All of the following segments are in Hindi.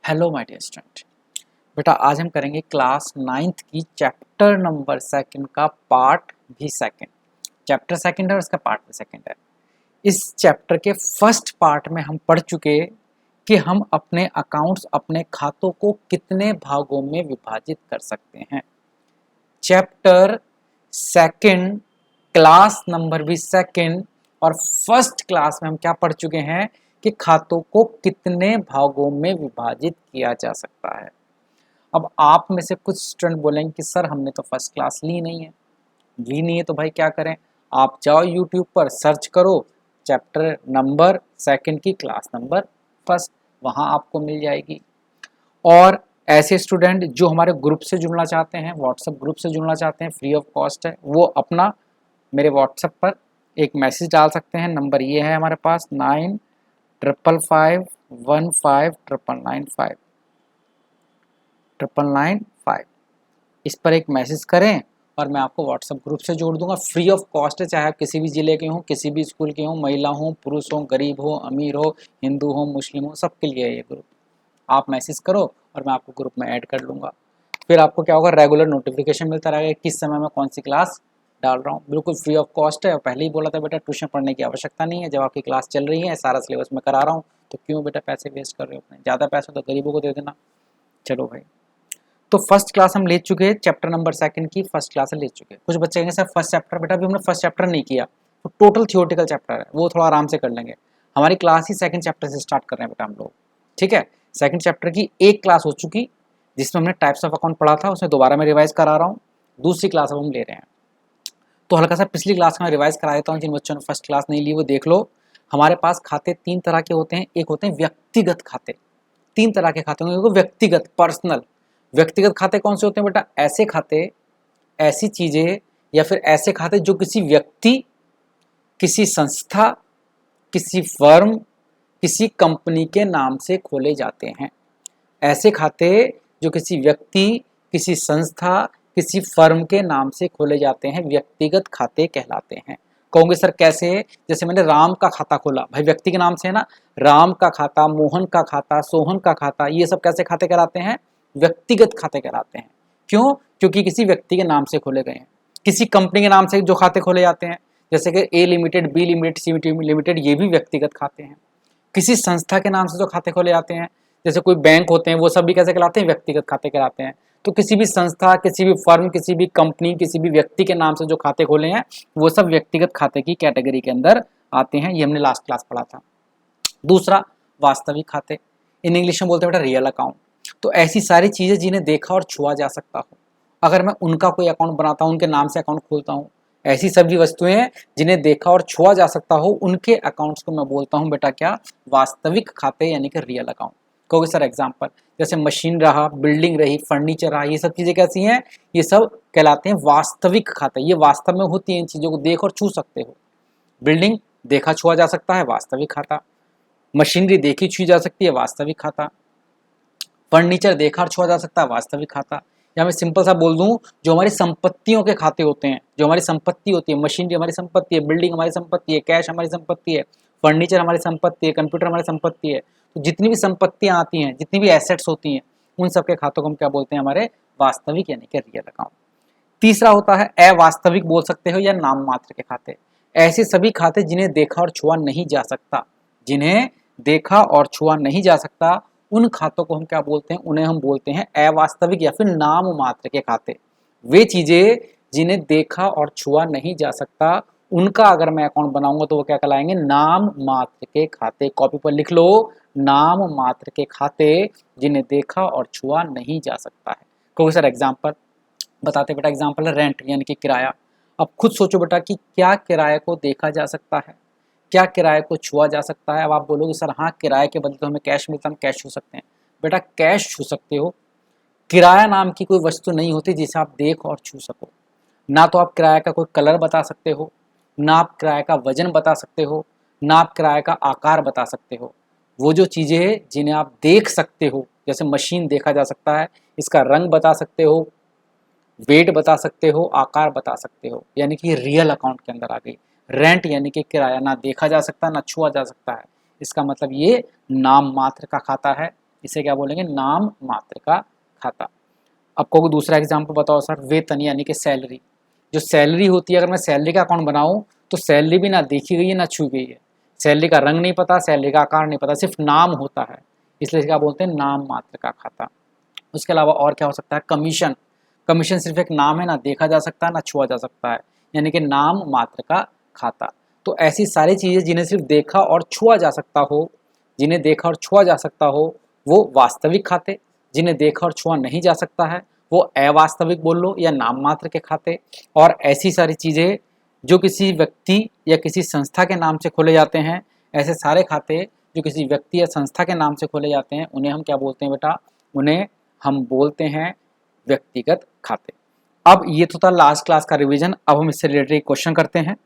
Hello my dear student. बेटा आज हम करेंगे क्लास 9th की चैप्टर नंबर सेकंड का पार्ट भी सेकंड। चैप्टर सेकंड है और इसका पार्ट भी सेकंड है। इस चैप्टर के फर्स्ट पार्ट में हम पढ़ चुके कि हम अपने अकाउंट्स अपने खातों को कितने भागों में विभाजित कर सकते हैं। चैप्टर सेकंड क्लास नंबर भी सेकंड और फर्स्ट क्लास में हम क्या पढ़ चुके हैं कि खातों को कितने भागों में विभाजित किया जा सकता है। अब आप में से कुछ स्टूडेंट बोलेंगे कि सर हमने तो फर्स्ट क्लास ली नहीं है तो भाई क्या करें। आप जाओ यूट्यूब पर सर्च करो चैप्टर नंबर सेकंड की क्लास नंबर फर्स्ट, वहाँ आपको मिल जाएगी। और ऐसे स्टूडेंट जो हमारे ग्रुप से जुड़ना चाहते हैं, व्हाट्सएप ग्रुप से जुड़ना चाहते हैं, फ्री ऑफ कॉस्ट है, वो अपना मेरे व्हाट्सएप पर एक मैसेज डाल सकते हैं। नंबर ये है हमारे पास 9555159995। इस पर एक मैसेज करें और मैं आपको व्हाट्सएप ग्रुप से जोड़ दूंगा। फ्री ऑफ कॉस्ट है, चाहे आप किसी भी ज़िले के हों, किसी भी स्कूल के हों, महिला हो, पुरुष हो, गरीब हो, अमीर हो, हिंदू हो, मुस्लिम हो, सबके लिए है ये ग्रुप। आप मैसेज करो और मैं आपको ग्रुप में ऐड कर लूँगा। फिर आपको क्या होगा, रेगुलर नोटिफिकेशन मिलता रहेगा किस समय मैं कौन सी क्लास डाल रहा हूँ। बिल्कुल फ्री ऑफ कॉस्ट है और पहले ही बोला था बेटा ट्यूशन पढ़ने की आवश्यकता नहीं है। जब आपकी क्लास चल रही है, सारा सिलेबस मैं करा रहा हूँ, तो क्यों बेटा पैसे वेस्ट कर रहे हो अपने। ज़्यादा पैसा तो गरीबों को दे देना। चलो भाई, तो फर्स्ट क्लास हम ले चुके हैं, चैप्टर नंबर सेकंड की फर्स्ट क्लास ले चुके हैं। कुछ बच्चे कहेंगे सर फर्स्ट चैप्टर, बेटा अभी हमने फर्स्ट चैप्टर नहीं किया, तो टोटल थियोरेटिकल चैप्टर है, वो थोड़ा आराम से कर लेंगे। हमारी क्लास ही सेकंड चैप्टर से स्टार्ट कर रहे हैं बेटा हम लोग, ठीक है। सेकंड चैप्टर की एक क्लास हो चुकी जिसमें हमने टाइप्स ऑफ अकाउंट पढ़ा था, उसमें दोबारा मैं रिवाइज करा रहा हूँ। दूसरी क्लास अब हम ले रहे हैं, तो हल्का सा पिछली क्लास में रिवाइज करा देता हूँ। जिन बच्चों ने फर्स्ट क्लास नहीं ली वो देख लो। हमारे पास खाते तीन तरह के होते हैं। एक होते हैं व्यक्तिगत खाते, तीन तरह के खाते होंगे। व्यक्तिगत, पर्सनल। व्यक्तिगत खाते कौन से होते हैं बेटा? ऐसे खाते, ऐसी चीजें या फिर ऐसे खाते जो किसी व्यक्ति, किसी संस्था, किसी फर्म, किसी कंपनी के नाम से खोले जाते हैं। ऐसे खाते जो किसी व्यक्ति, किसी संस्था, किसी फर्म के नाम से खोले जाते हैं, व्यक्तिगत खाते कहलाते हैं। कहोगे सर कैसे? जैसे मैंने राम का खाता खोला, भाई व्यक्ति के नाम से है ना। राम का खाता, मोहन का खाता, सोहन का खाता, ये सब कैसे खाते कहलाते हैं? व्यक्तिगत खाते कहलाते हैं। क्यों? क्योंकि किसी व्यक्ति के नाम से खोले गए हैं। किसी कंपनी के नाम से जो खाते खोले जाते हैं, जैसे कि A limited, B limited, C limited, ये भी व्यक्तिगत खाते हैं। किसी संस्था के नाम से जो खाते खोले जाते हैं, जैसे कोई बैंक होते हैं, वो सब भी कैसे कहलाते हैं? व्यक्तिगत खाते कहलाते हैं। तो किसी भी संस्था, किसी भी फर्म, किसी भी कंपनी, किसी भी व्यक्ति के नाम से जो खाते खोले हैं, वो सब व्यक्तिगत खाते की कैटेगरी के अंदर आते हैं। ये हमने लास्ट क्लास पढ़ा था। दूसरा, वास्तविक खाते, इन इंग्लिश में बोलते हैं बेटा रियल अकाउंट। तो ऐसी सारी चीजें जिन्हें देखा और छुआ जा सकता हो, अगर मैं उनका कोई अकाउंट बनाता हूँ, उनके नाम से अकाउंट खोलता हूँ, ऐसी सभी वस्तुएं जिन्हें देखा और छुआ जा सकता हो, उनके अकाउंट्स को मैं बोलता हूँ बेटा क्या? वास्तविक खाते, यानी कि रियल अकाउंट। कहोगे सर एग्जांपल, जैसे मशीन रहा, बिल्डिंग रही, फर्नीचर रहा, ये सब चीजें कैसी हैं? ये सब कहलाते हैं वास्तविक खाते। ये वास्तव में होती है, इन चीजों को देख और छू सकते हो। बिल्डिंग देखा छुआ जा सकता है, वास्तविक खाता। मशीनरी देखी छुई जा सकती है, वास्तविक खाता। फर्नीचर देखा और छुआ जा सकता है, वास्तविक खाता। या मैं सिंपल सा बोल दूं, जो हमारी संपत्तियों के खाते होते हैं, जो हमारी संपत्ति होती है, मशीनरी हमारी संपत्ति है, बिल्डिंग हमारी संपत्ति है, कैश हमारी संपत्ति है, फर्नीचर हमारी संपत्ति है, कंप्यूटर हमारी संपत्ति है। तो जितनी भी संपत्तियां आती हैं, जितनी भी एसेट्स होती हैं, उन सबके खातों को हम क्या बोलते हैं? हमारे वास्तविक, यानी कि रियल अकाउंट। तीसरा होता है अवास्तविक, बोल सकते हो, या नाम मात्र के खाते। ऐसे सभी खाते जिन्हें देखा और छुआ नहीं जा सकता, जिन्हें देखा और छुआ नहीं जा सकता, उन खातों को हम क्या बोलते हैं? उन्हें हम बोलते हैं अवास्तविक या फिर नाम मात्र के खाते। वे चीजें जिन्हें देखा और छुआ नहीं जा सकता, उनका अगर मैं अकाउंट बनाऊंगा तो वो क्या कहलाएंगे? नाम मात्र के खाते। कॉपी पर लिख लो, नाम मात्र के खाते जिन्हें देखा और छुआ नहीं जा सकता है। कोई सर एग्जाम्पल बताते बेटा? एग्जाम्पल है रेंट, यानी कि किराया। अब खुद सोचो बेटा कि क्या किराए को देखा जा सकता है, क्या किराए को छुआ जा सकता है? अब आप बोलोगे सर हाँ, किराए के बदले तो हमें कैश मिलता है, हम कैश छू सकते हैं। बेटा कैश छू सकते हो, किराया नाम की कोई वस्तु नहीं होती जिसे आप देख और छू सको। ना तो आप किराए का कोई कलर बता सकते हो, ना आप किराए का वजन बता सकते हो, ना आप किराए का आकार बता सकते हो। वो जो चीज़ें जिन्हें आप देख सकते हो, जैसे मशीन देखा जा सकता है, इसका रंग बता सकते हो, वेट बता सकते हो, आकार बता सकते हो, यानी कि रियल अकाउंट के अंदर आ गई। रेंट यानी कि किराया, ना देखा जा सकता ना छुआ जा सकता है, इसका मतलब ये नाम मात्र का खाता है। इसे क्या बोलेंगे, नाम मात्र का खाता। आपको दूसरा एग्जाम्पल बताओ सर, वेतन यानी कि सैलरी। जो सैलरी होती है, अगर मैं सैलरी का अकाउंट बनाऊं तो सैलरी भी ना देखी गई है ना छू गई है, सैलरी का रंग नहीं पता, सैलरी का आकार नहीं पता, सिर्फ नाम होता है, इसलिए क्या बोलते हैं, नाम मात्र का खाता। उसके अलावा और क्या हो सकता है, कमीशन। कमीशन सिर्फ एक नाम है, ना देखा जा सकता है ना छुआ जा सकता है, यानी कि नाम मात्र का खाता। तो ऐसी सारी चीज़ें जिन्हें सिर्फ देखा और छुआ जा सकता हो, जिन्हें देखा और छुआ जा सकता हो वो वास्तविक खाते, जिन्हें देखा और छुआ नहीं जा सकता है वो अवास्तविक बोल लो या नाम मात्र के खाते। और ऐसी सारी चीज़ें जो किसी व्यक्ति या किसी संस्था के नाम से खोले जाते हैं, ऐसे सारे खाते जो किसी व्यक्ति या संस्था के नाम से खोले जाते हैं उन्हें हम क्या बोलते हैं बेटा, उन्हें हम बोलते हैं व्यक्तिगत खाते। अब ये तो था लास्ट क्लास का रिवीजन, अब हम इससे रिलेटेड क्वेश्चन करते हैं।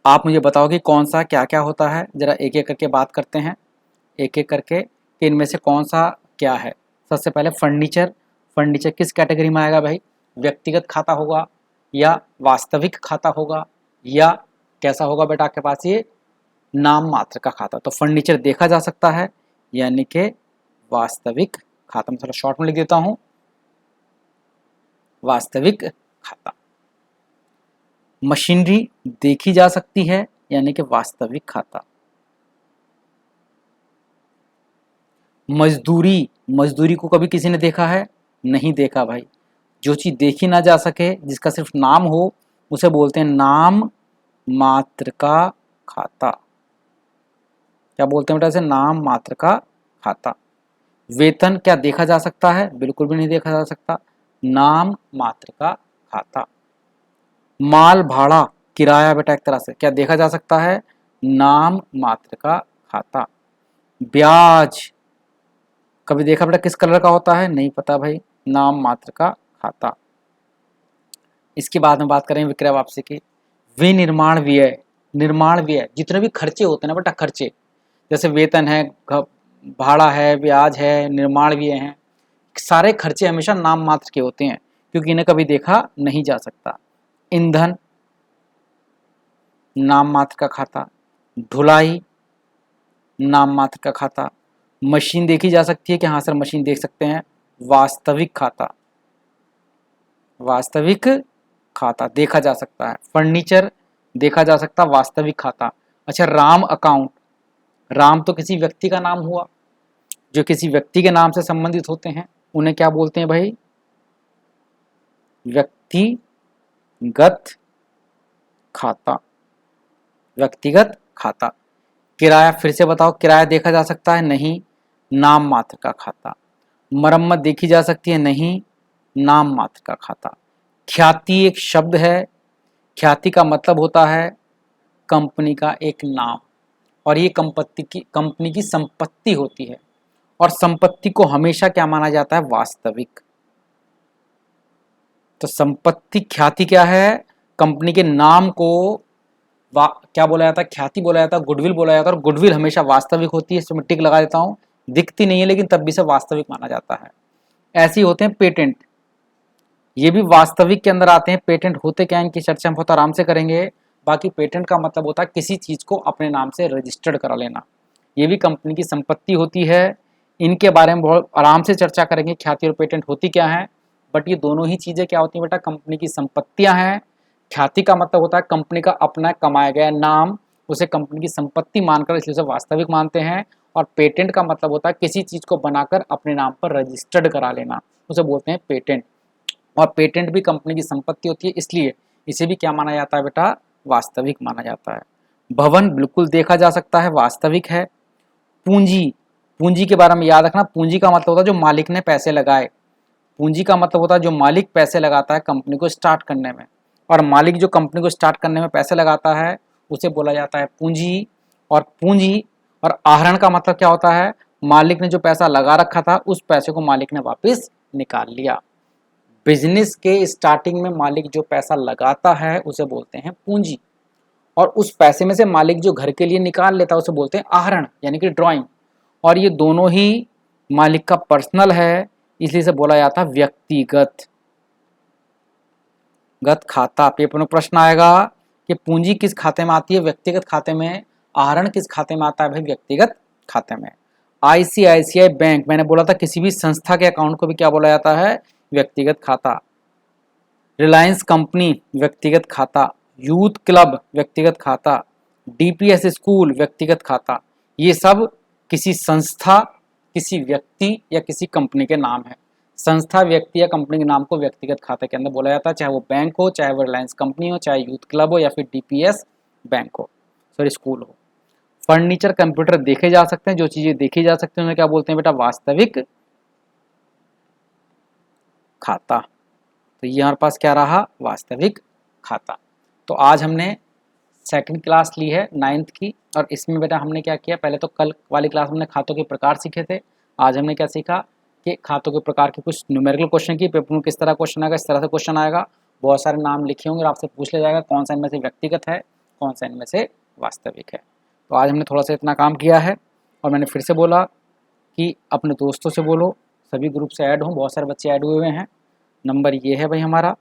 आप मुझे बताओ कि कौन सा क्या क्या होता है, जरा एक एक करके बात करते हैं, एक एक करके कि इनमें से कौन सा क्या है। सबसे पहले फर्नीचर। फर्नीचर किस कैटेगरी में आएगा भाई, व्यक्तिगत खाता होगा या वास्तविक खाता होगा या कैसा होगा बेटा आपके पास, ये नाम मात्र का खाता। तो फर्नीचर देखा जा सकता है यानी कि वास्तविक खाता, मैं थोड़ा शॉर्ट में लिख देता हूं, वास्तविक खाता। मशीनरी देखी जा सकती है यानी कि वास्तविक खाता। मजदूरी, मजदूरी को कभी किसी ने देखा है, नहीं देखा भाई। जो चीज देखी ना जा सके, जिसका सिर्फ नाम हो, उसे बोलते हैं नाम मात्र का खाता। क्या बोलते हैं बेटा इसे, नाम मात्र का खाता। वेतन क्या देखा जा सकता है, बिल्कुल भी नहीं देखा जा सकता, नाम मात्र का खाता। माल भाड़ा किराया बेटा एक तरह से क्या देखा जा सकता है, नाम मात्र का खाता। ब्याज कभी देखा बेटा किस कलर का होता है, नहीं पता भाई, नाम मात्र का खाता। इसके बाद में बात करें विक्रय वापसी की। विनिर्माण व्यय, निर्माण व्यय जितने भी खर्चे होते हैं ना बेटा, खर्चे जैसे वेतन है, भाड़ा है, ब्याज है, निर्माण व्यय है, सारे खर्चे हमेशा नाम मात्र के होते हैं क्योंकि इन्हें कभी देखा नहीं जा सकता। ईंधन नाम मात्र का खाता। ढुलाई नाम मात्र का खाता। मशीन देखी जा सकती है कि हाँ सर मशीन देख सकते हैं, वास्तविक खाता, वास्तविक खाता देखा जा सकता है। फर्नीचर देखा जा सकता, वास्तविक खाता। अच्छा राम अकाउंट, राम तो किसी व्यक्ति का नाम हुआ, जो किसी व्यक्ति के नाम से संबंधित होते हैं उन्हें क्या बोलते हैं भाई, व्यक्तिगत खाता, व्यक्तिगत खाता। किराया फिर से बताओ, किराया देखा जा सकता है, नहीं, नाम मात्र का खाता। मरम्मत देखी जा सकती है, नहीं, नाम मात्र का खाता। ख्याति एक शब्द है, ख्याति का मतलब होता है कंपनी का एक नाम, और ये कंपनी की संपत्ति होती है, और संपत्ति को हमेशा क्या माना जाता है, वास्तविक। तो संपत्ति ख्याति क्या है, कंपनी के नाम को क्या बोला जाता है, ख्याति बोला जाता है, गुडविल बोला जाता है, और गुडविल हमेशा वास्तविक होती है, इसमें टिक लगा देता हूं, दिखती नहीं है लेकिन तब भी से वास्तविक माना जाता है। ऐसे ही होते हैं पेटेंट, ये भी वास्तविक के अंदर आते हैं। पेटेंट होते क्या है, इनकी चर्चा हम बहुत आराम से करेंगे। बाकी पेटेंट का मतलब होता है किसी चीज को अपने नाम से रजिस्टर्ड करा लेना, ये भी कंपनी की संपत्ति होती है। इनके बारे में बहुत आराम से चर्चा करेंगे, ख्याति और पेटेंट होती क्या है। बट ये दोनों ही चीजें क्या होती हैं बेटा, कंपनी की संपत्तियां हैं। ख्याति का मतलब होता है कंपनी का अपना कमाया गया नाम, उसे कंपनी की संपत्ति मानकर इसलिए उसे वास्तविक मानते हैं। और पेटेंट का मतलब होता है किसी चीज को बनाकर अपने नाम पर रजिस्टर्ड करा लेना, उसे बोलते हैं पेटेंट। और पेटेंट भी कंपनी की संपत्ति होती है, इसलिए इसे भी क्या माना जाता है बेटा, वास्तविक माना जाता है। भवन बिल्कुल देखा जा सकता है, वास्तविक है। पूंजी, पूंजी के बारे में याद रखना, पूंजी का मतलब होता है जो मालिक ने पैसे लगाए, पूंजी का मतलब होता है जो मालिक पैसे लगाता है कंपनी को स्टार्ट करने में, और मालिक जो कंपनी को स्टार्ट करने में पैसे लगाता है उसे बोला जाता है पूंजी। और पूंजी और आहरण का मतलब क्या होता है, मालिक ने जो पैसा लगा रखा था उस पैसे को मालिक ने वापस निकाल लिया। बिजनेस के स्टार्टिंग में मालिक जो पैसा लगाता है उसे बोलते हैं पूंजी, और उस पैसे में से मालिक जो घर के लिए निकाल लेता है उसे बोलते हैं आहरण यानी कि ड्राइंग। और ये दोनों ही मालिक का पर्सनल है, इसलिए इसे बोला जाता है व्यक्तिगत खाता। पेपर में प्रश्न आएगा कि पूंजी किस खाते में आती है, व्यक्तिगत खाते में। आहरण किस खाते में आता है भाई, व्यक्तिगत खाते में। ICICI बैंक, मैंने बोला था किसी भी संस्था के अकाउंट को भी क्या बोला जाता है, व्यक्तिगत खाता। रिलायंस कंपनी व्यक्तिगत खाता, यूथ क्लब व्यक्तिगत खाता, DPS स्कूल व्यक्तिगत खाता, ये सब किसी संस्था, किसी व्यक्ति या किसी कंपनी के नाम है। संस्था, व्यक्ति या कंपनी के नाम को व्यक्तिगत खाते के अंदर बोला जाता है, चाहे वो बैंक हो, चाहे वो रिलायंस कंपनी हो, चाहे यूथ क्लब हो, या फिर DPS बैंक हो, सॉरी स्कूल हो। फर्नीचर, कंप्यूटर देखे जा सकते हैं, जो चीजें देखी जा सकती हैं उन्हें क्या बोलते हैं बेटा, वास्तविक खाता। तो ये हमारे पास क्या रहा, वास्तविक खाता। तो आज हमने सेकंड क्लास ली है 9th की, और इसमें बेटा हमने क्या किया, पहले तो कल वाली क्लास में हमने खातों के प्रकार सीखे थे। आज हमने क्या सीखा कि खातों के प्रकार के कुछ न्यूमेरिकल क्वेश्चन की, पेपर में किस तरह क्वेश्चन आएगा, इस तरह से क्वेश्चन आएगा, बहुत सारे नाम लिखे होंगे और आपसे पूछ लिया जाएगा कौन सा इनमें से व्यक्तिगत है, कौन सा इनमें से वास्तविक है। तो आज हमने थोड़ा सा इतना काम किया है, और मैंने फिर से बोला कि अपने दोस्तों से बोलो, सभी ग्रुप से ऐड हों, बहुत सारे बच्चे ऐड हुए हुए हैं। नंबर ये है भाई हमारा,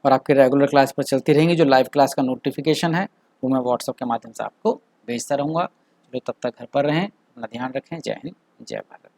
और आपके रेगुलर क्लास पर चलती रहेंगी। जो लाइव क्लास का नोटिफिकेशन है वो मैं व्हाट्सएप के माध्यम से आपको भेजता रहूँगा। जो तब तक घर पर रहें, अपना ध्यान रखें। जय हिंद, जय भारत।